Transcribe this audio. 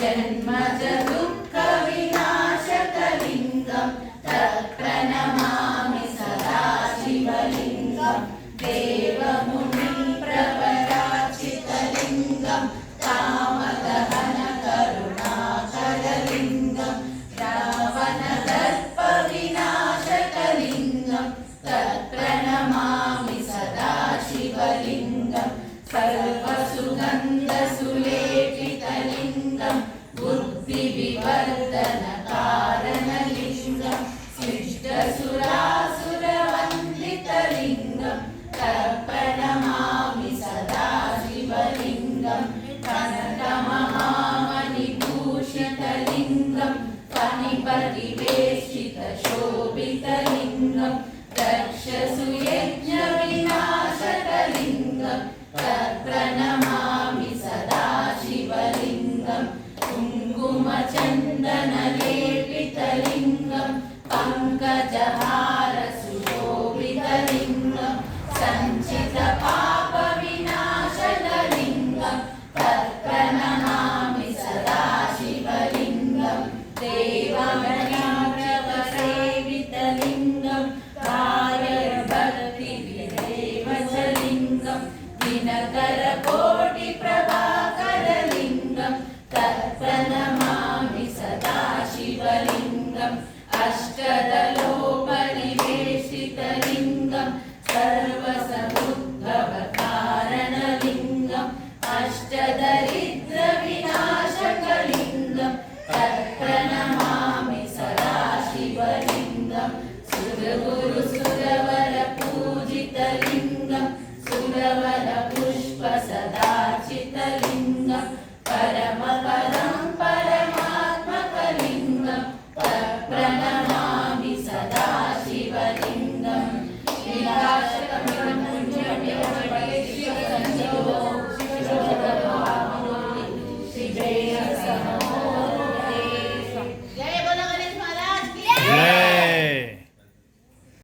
जन्मज दुःखविनाशकलिङ्गं तत्प्रणमामि सदा शिवलिङ्गं देवमुनिं प्रवराचितलिङ्गं कामदहन करुणाकरलिङ्गं रावणदर्पविनाशकलिङ्गं तत्प्रणमामि सदा शिवलिङ्गं सर्वसुगन्धसुलेपितलिङ्गं बुद्धिविवर्धनकारणलिङ्गं शिष्टसुरासुरवन्दितलिङ्गं तत्प्रणमामि सदा शिवलिङ्गं कनकमहामणिभूषितलिङ्गं फणिपरिवेशितशोभितलिङ्गं दक्षसुयज्ञविनाशकलिङ्गं तत्प्रणमामि सदा शिवलिङ्गं कुङ्कुमचन्दनलेपितलिङ्गं पङ्कजहारसुशोभितलिङ्गं सञ्चितपापविनाशनलिङ्गं तत्प्रणमामि सदा शिवलिङ्गं देवगणार्चकसेवितलिङ्गं कार्यभक्तिविदेवचलिङ्गं दिनकरकोटिप्रभाकरलिङ्गं तत्प्रणमामि सदा शिवलिङ्गम् अष्टदलोपनिवेशितलिङ्गं सर्वसमुद्भवकारणलिङ्गम् अष्टदरिद्रविनाशकलिङ्गं तत्प्रणमामि सदा शिवलिङ्गं सुरगुरुसुरवरपूजितलिङ्गं सुरवरपुष्पसदाचितलिङ्गं